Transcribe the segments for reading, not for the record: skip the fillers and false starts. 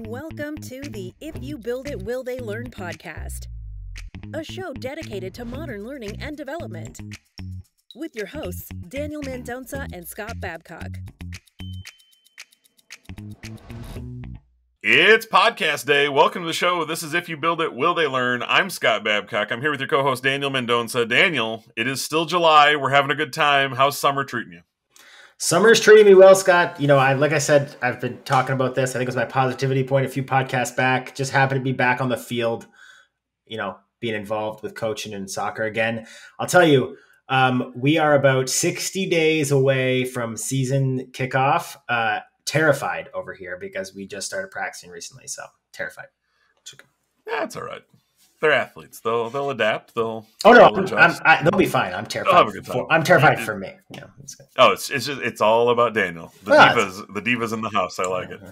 Welcome to the If You Build It, Will They Learn podcast, a show dedicated to modern learning and development, with your hosts, Daniel Mendonca and Scott Babcock. It's podcast day. Welcome to the show. This is If You Build It, Will They Learn? I'm Scott Babcock. I'm here with your co-host, Daniel Mendonca. Daniel, it is still July. We're having a good time. How's summer treating you? Summer's treating me well, Scott. Like I said, I've been talking about this. I think it was my positivity point a few podcasts back. Just happened to be back on the field, being involved with coaching and soccer again. I'll tell you, we are about 60 days away from season kickoff. Terrified over here because we just started practicing recently. So terrified. That's all right. They're athletes. They'll adapt. They'll be fine. I'm terrified. They'll have a good time. I'm terrified for me. Yeah, it's good. Oh, it's all about Daniel. The divas in the house. I like it.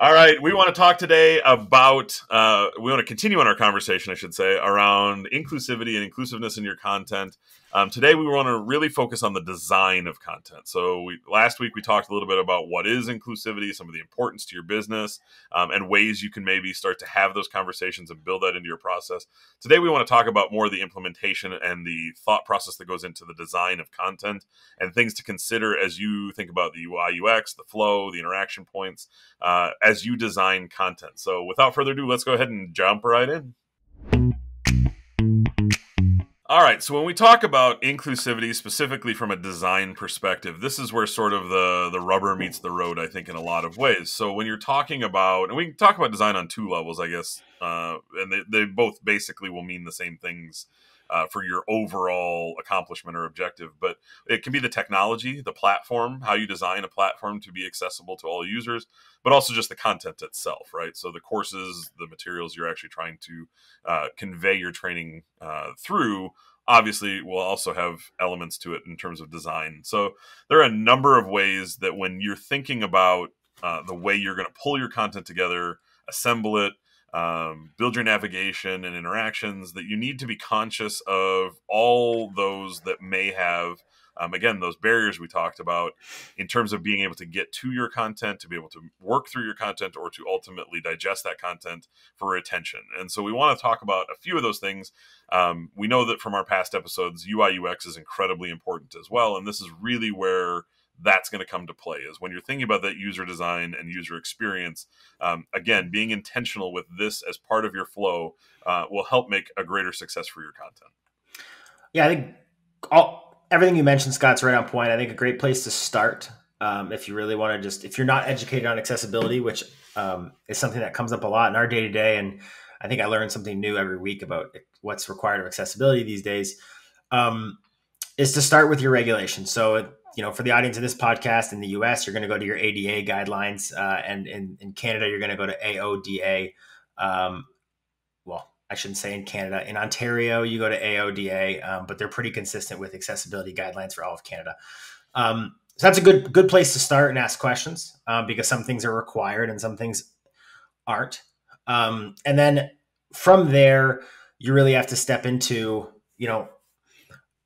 All right, we want to talk today about. We want to continue on our conversation, I should say, around inclusivity and inclusiveness in your content. Today, we want to really focus on the design of content. So last week, we talked a little bit about what is inclusivity, some of the importance to your business, and ways you can maybe start to have those conversations and build that into your process. Today, we want to talk about more of the implementation and the thought process that goes into the design of content and things to consider as you think about the UI, UX, the flow, the interaction points, as you design content. So without further ado, let's go ahead and jump right in. All right, so when we talk about inclusivity, specifically from a design perspective, this is where sort of the rubber meets the road, I think, in a lot of ways. So when you're talking about, and we can talk about design on two levels, I guess, and they both basically will mean the same things for your overall accomplishment or objective. But it can be the technology, the platform, how you design a platform to be accessible to all users, but also just the content itself, right? So the courses, the materials you're actually trying to convey your training through, obviously will also have elements to it in terms of design. So there are a number of ways that when you're thinking about the way you're going to pull your content together, assemble it, build your navigation and interactions, that you need to be conscious of all those that may have, again, those barriers we talked about in terms of being able to get to your content, to be able to work through your content, or to ultimately digest that content for retention. And so we want to talk about a few of those things. We know that from our past episodes, UI UX is incredibly important as well. And this is really where that's going to come to play, is when you're thinking about that user design and user experience. Again, being intentional with this as part of your flow will help make a greater success for your content. Yeah, I think everything you mentioned, Scott's right on point. I think a great place to start, if you really want to if you're not educated on accessibility, which is something that comes up a lot in our day-to-day, and I think I learn something new every week about what's required of accessibility these days, is to start with your regulations. So, for the audience of this podcast in the US, you're going to go to your ADA guidelines, and in Canada, you're going to go to AODA. Well, I shouldn't say in Canada. In Ontario, you go to AODA, but they're pretty consistent with accessibility guidelines for all of Canada. So that's a good place to start and ask questions, because some things are required and some things aren't. And then from there, you really have to step into,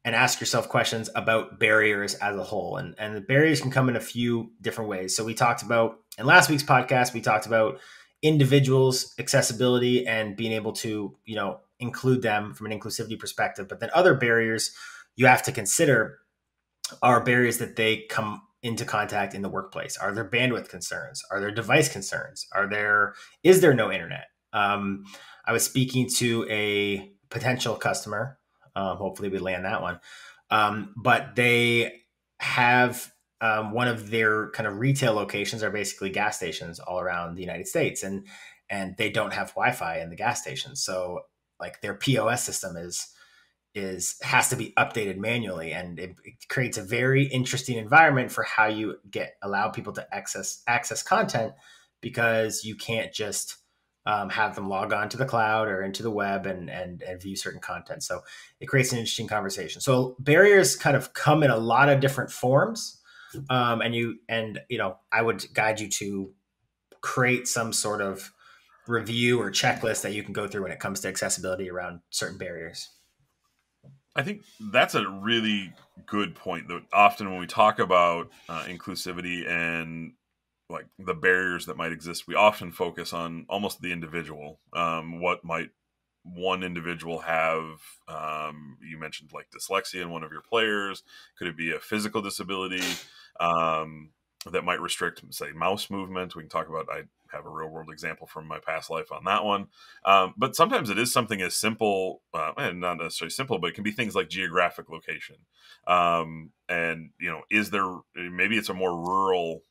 and ask yourself questions about barriers as a whole. And the barriers can come in a few different ways. So we talked about, in last week's podcast, we talked about individuals' accessibility and being able to, include them from an inclusivity perspective. But then other barriers you have to consider are barriers that they come into contact in the workplace. Are there bandwidth concerns? Are there device concerns? Is there no internet? I was speaking to a potential customer. Hopefully we land that one. But they have one of their kind of retail locations are basically gas stations all around the United States, and they don't have Wi-Fi in the gas stations. So like their POS system has to be updated manually, and it creates a very interesting environment for how you allow people to access content, because you can't just have them log on to the cloud or into the web and view certain content. So it creates an interesting conversation. So barriers kind of come in a lot of different forms. I would guide you to create some sort of review or checklist that you can go through when it comes to accessibility around certain barriers. I think that's a really good point, that often when we talk about inclusivity and like the barriers that might exist, we often focus on almost the individual. What might one individual have? You mentioned like dyslexia in one of your players. Could it be a physical disability that might restrict, say, mouse movement? We can talk about, I have a real world example from my past life on that one. But sometimes it is something as simple, and not necessarily simple, but it can be things like geographic location. And, is there, maybe it's a more rural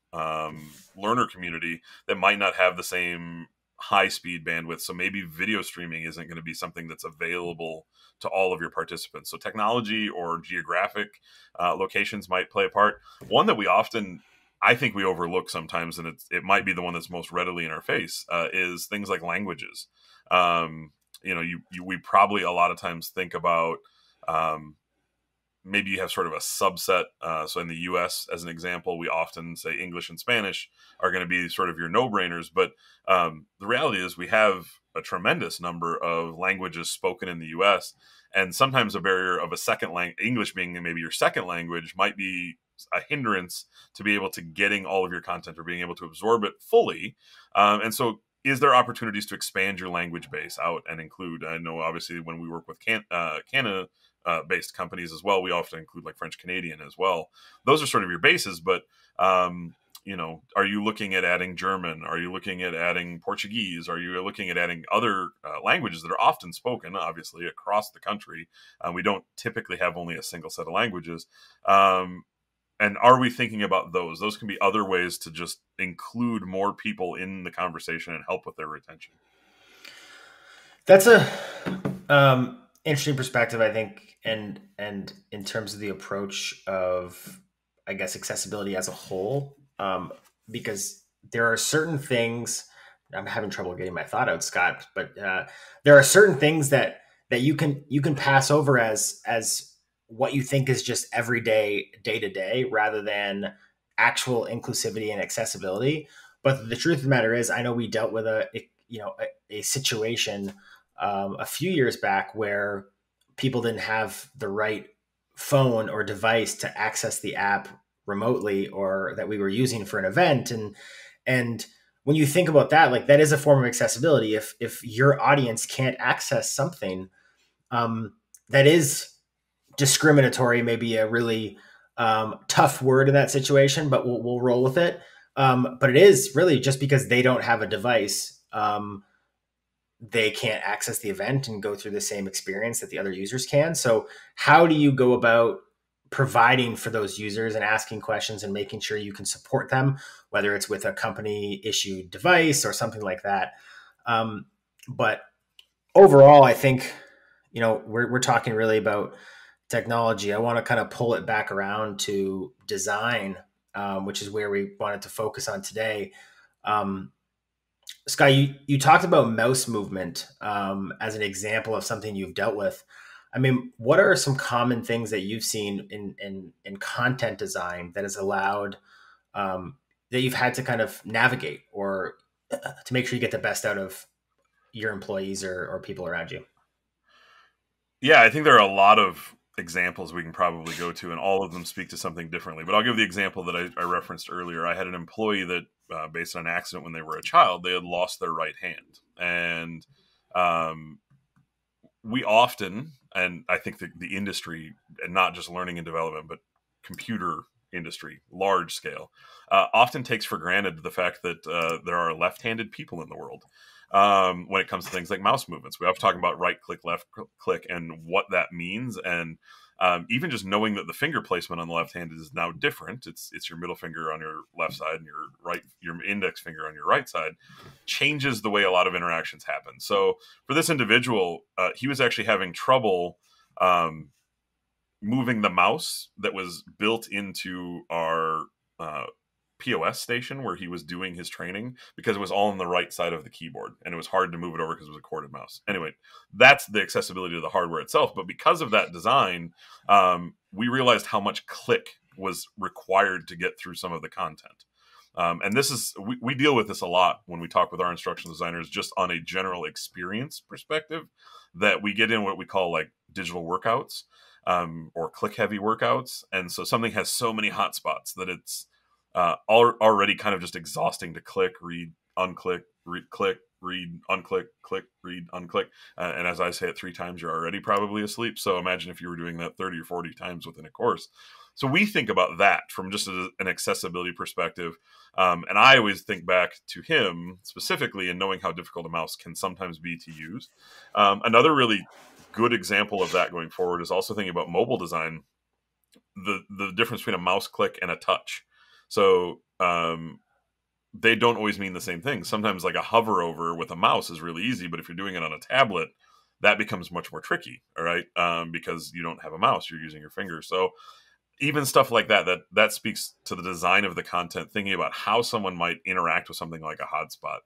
learner community that might not have the same high speed bandwidth. So maybe video streaming isn't going to be something that's available to all of your participants. So technology or geographic locations might play a part. One that I think we overlook sometimes, and it might be the one that's most readily in our face, is things like languages. We probably a lot of times think about maybe you have sort of a subset. So in the US, as an example, we often say English and Spanish are going to be sort of your no-brainers. But the reality is we have a tremendous number of languages spoken in the US. And sometimes a barrier of a second language, English being maybe your second language, might be a hindrance to be able to getting all of your content or being able to absorb it fully. And so is there opportunities to expand your language base out and include, I know obviously when we work with Canada based companies as well, we often include like French Canadian as well. Those are sort of your bases, but are you looking at adding German? Are you looking at adding Portuguese? Are you looking at adding other languages that are often spoken, obviously, across the country? We don't typically have only a single set of languages. And are we thinking about those? Those can be other ways to just include more people in the conversation and help with their retention. That's a interesting perspective, I think, and in terms of the approach of, I guess, accessibility as a whole, because there are certain things. I'm having trouble getting my thought out, Scott, but there are certain things that you can pass over as what you think is just everyday, day to day, rather than actual inclusivity and accessibility. But the truth of the matter is, I know we dealt with a situation a few years back where people didn't have the right phone or device to access the app remotely, or that we were using for an event. And when you think about that, like, that is a form of accessibility. If your audience can't access something, that is discriminatory, maybe a really tough word in that situation, but we'll roll with it. But it is really just because they don't have a device, they can't access the event and go through the same experience that the other users can. So how do you go about providing for those users and asking questions and making sure you can support them, whether it's with a company issued device or something like that? But overall, I think, we're talking really about technology. I want to kind of pull it back around to design, which is where we wanted to focus on today. Scott, you talked about mouse movement as an example of something you've dealt with. I mean, what are some common things that you've seen in content design that has allowed, that you've had to kind of navigate, or to make sure you get the best out of your employees or people around you? Yeah, I think there are a lot of examples we can probably go to, and all of them speak to something differently. But I'll give the example that I referenced earlier. I had an employee that, based on an accident when they were a child, they had lost their right hand. And we often, and I think the industry, and not just learning and development, but computer industry, large scale, often takes for granted the fact that there are left-handed people in the world. When it comes to things like mouse movements, we have to talk about right click, left click, and what that means. And even just knowing that the finger placement on the left hand is now different. It's your middle finger on your left side and your index finger on your right side, changes the way a lot of interactions happen. So for this individual, he was actually having trouble moving the mouse that was built into our POS station where he was doing his training, because it was all on the right side of the keyboard and it was hard to move it over because it was a corded mouse. Anyway, that's the accessibility to the hardware itself. But because of that design, we realized how much click was required to get through some of the content. And this is, we deal with this a lot when we talk with our instructional designers, just on a general experience perspective, that we get in what we call like digital workouts, or click heavy workouts. And so something has so many hotspots that it's already kind of just exhausting to click, read, unclick, click, read, unclick, click, read, unclick. And as I say it 3 times, you're already probably asleep. So imagine if you were doing that 30 or 40 times within a course. So we think about that from just an accessibility perspective. And I always think back to him specifically and knowing how difficult a mouse can sometimes be to use. Another really good example of that going forward is also thinking about mobile design, the difference between a mouse click and a touch. So they don't always mean the same thing. Sometimes like a hover over with a mouse is really easy, but if you're doing it on a tablet, that becomes much more tricky, all right? Because you don't have a mouse, you're using your finger. So even stuff like that speaks to the design of the content, thinking about how someone might interact with something like a hotspot.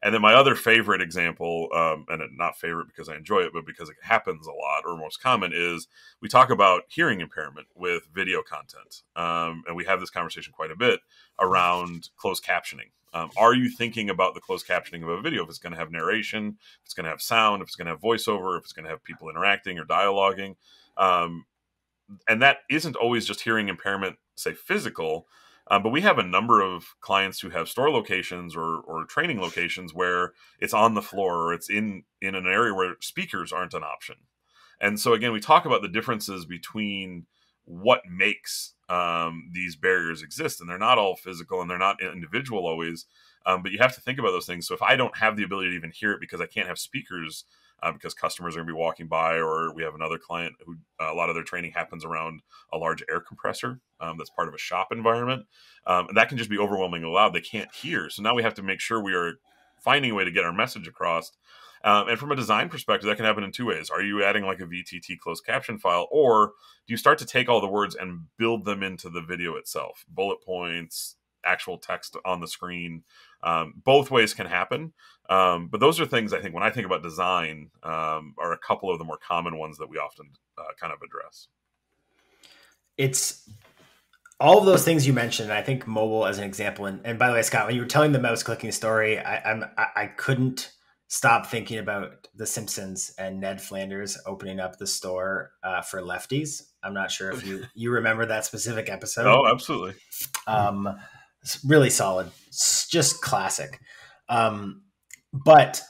And then my other favorite example, and not favorite because I enjoy it, but because it happens a lot or most common, is we talk about hearing impairment with video content. And we have this conversation quite a bit around closed captioning. Are you thinking about the closed captioning of a video? If it's going to have narration, if it's going to have sound, if it's going to have voiceover, if it's going to have people interacting or dialoguing. And that isn't always just hearing impairment, say physical, but we have a number of clients who have store locations or training locations where it's on the floor or it's in an area where speakers aren't an option. And so again, we talk about the differences between what makes these barriers exist, and they're not all physical and they're not individual always, but you have to think about those things. So if I don't have the ability to even hear it because I can't have speakers, because customers are going to be walking by, or we have another client who a lot of their training happens around a large air compressor that's part of a shop environment. And that can just be overwhelmingly loud. They can't hear. So now we have to make sure we are finding a way to get our message across. And from a design perspective, that can happen in 2 ways. Are you adding like a VTT closed caption file, or do you start to take all the words and build them into the video itself? Bullet points, actual text on the screen. Both ways can happen. But those are things I think when I think about design are a couple of the more common ones that we often kind of address. It's all of those things you mentioned. I think mobile as an example. And by the way, Scott, when you were telling the mouse clicking story, I couldn't stop thinking about The Simpsons and Ned Flanders opening up the store for lefties. I'm not sure if you remember that specific episode. Oh, absolutely. It's really solid. It's just classic. But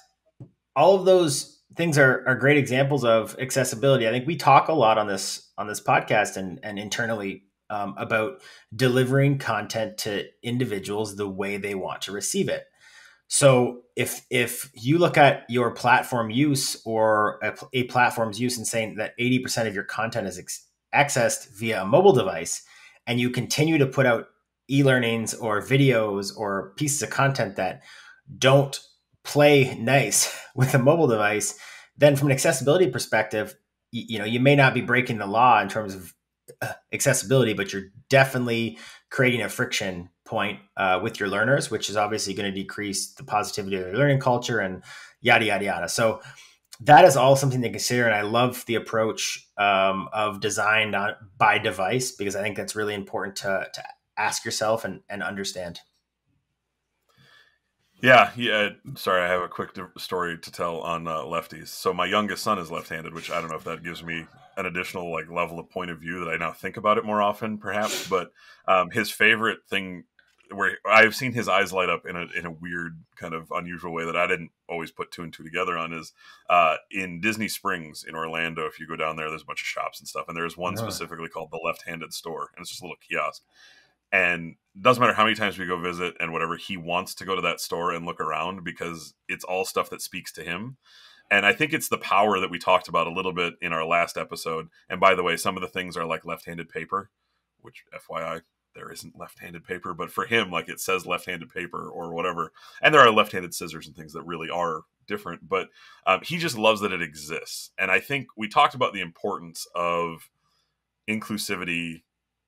all of those things are great examples of accessibility. I think we talk a lot on this podcast and internally about delivering content to individuals the way they want to receive it. So if you look at your platform use or a platform's use and saying that 80% of your content is accessed via a mobile device, and you continue to put out e-learnings or videos or pieces of content that don't play nice with a mobile device, then from an accessibility perspective, you may not be breaking the law in terms of accessibility, but you're definitely creating a friction point with your learners, which is obviously going to decrease the positivity of their learning culture and yada, yada, yada. So that is all something to consider. And I love the approach of design by device, because I think that's really important to ask yourself and understand. Yeah. Sorry, I have a quick story to tell on lefties. So my youngest son is left-handed, which I don't know if that gives me an additional like level of point of view that I now think about it more often, perhaps. But his favorite thing, where I've seen his eyes light up in a weird kind of unusual way that I didn't always put 2 and 2 together on, is in Disney Springs in Orlando. If you go down there's a bunch of shops and stuff, and there's one specifically called the Left-Handed Store, and it's just a little kiosk. And it doesn't matter how many times we go visit and whatever, he wants to go to that store and look around because it's all stuff that speaks to him. And I think it's the power that we talked about a little bit in our last episode. And by the way, some of the things are like left-handed paper, which FYI, there isn't left-handed paper, but for him, like it says left-handed paper or whatever. And there are left-handed scissors and things that really are different, but he just loves that it exists. And I think we talked about the importance of inclusivity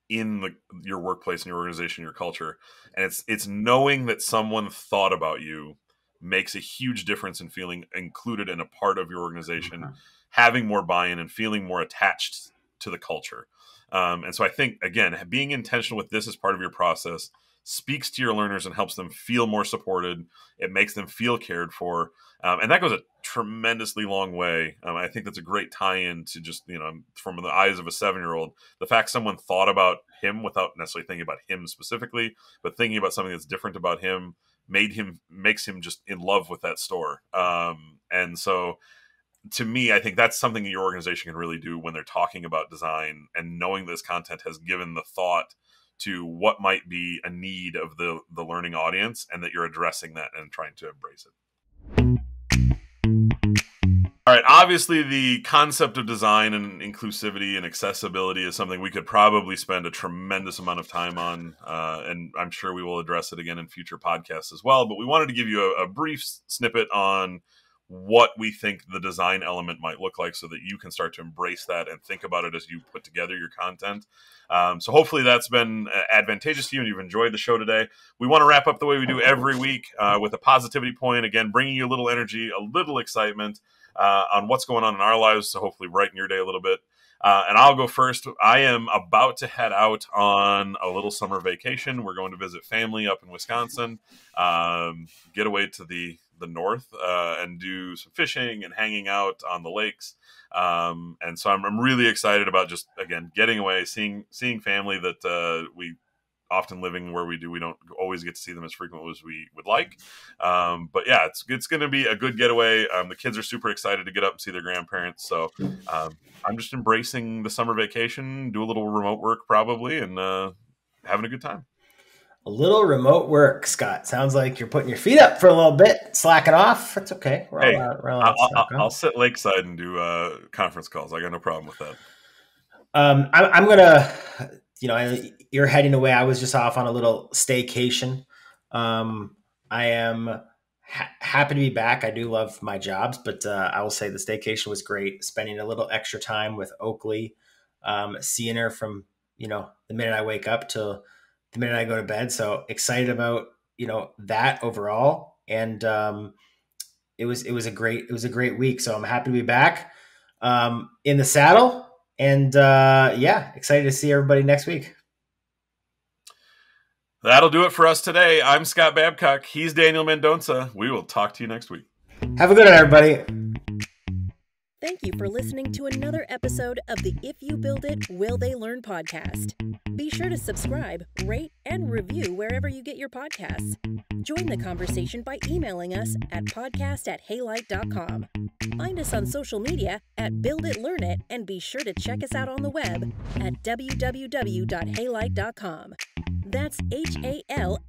in your workplace and your organization, your culture. And it's knowing that someone thought about you makes a huge difference in feeling included and a part of your organization, having more buy-in and feeling more attached to the culture. And so I think, again, being intentional with this as part of your process, speaks to your learners and helps them feel more supported. It makes them feel cared for. And that goes a tremendously long way. I think that's a great tie-in to just, from the eyes of a 7-year-old, the fact someone thought about him without necessarily thinking about him specifically, but thinking about something that's different about him makes him just in love with that store. And so to me, I think that's something that your organization can really do when they're talking about design, and knowing this content has given the thought to what might be a need of the learning audience, and that you're addressing that and trying to embrace it. All right, obviously the concept of design and inclusivity and accessibility is something we could probably spend a tremendous amount of time on, and I'm sure we will address it again in future podcasts as well. But we wanted to give you a brief snippet on what we think the design element might look like, so that you can start to embrace that and think about it as you put together your content. So hopefully that's been advantageous to you and you've enjoyed the show today. We want to wrap up the way we do every week with a positivity point, again, bringing you a little energy, a little excitement on what's going on in our lives, so hopefully brighten your day a little bit. And I'll go first. I am about to head out on a little summer vacation. We're going to visit family up in Wisconsin, get away to the north and do some fishing and hanging out on the lakes. And so I'm really excited about just, again, getting away, seeing family that we often living where we don't always get to see them as frequently as we would like. But yeah, it's going to be a good getaway. The kids are super excited to get up and see their grandparents. So I'm just embracing the summer vacation, do a little remote work probably, and having a good time. A little remote work, Scott. Sounds like you're putting your feet up for a little bit, slacking off. That's okay. I'll sit lakeside and do conference calls. I got no problem with that. I'm gonna, you're heading away. I was just off on a little staycation. I am happy to be back. I do love my jobs, but I will say the staycation was great. Spending a little extra time with Oakley, seeing her from the minute I wake up till the minute I go to bed. So excited about, that overall. And it was a great week. So I'm happy to be back in the saddle, and excited to see everybody next week. That'll do it for us today. I'm Scott Babcock. He's Daniel Mendonca. We will talk to you next week. Have a good one, everybody. Thank you for listening to another episode of the If You Build It, Will They Learn podcast. Be sure to subscribe, rate, and review wherever you get your podcasts. Join the conversation by emailing us at podcast@haylight.com. Find us on social media at BuildItLearnIt, and be sure to check us out on the web at www.haylight.com. That's HALIGHT.com.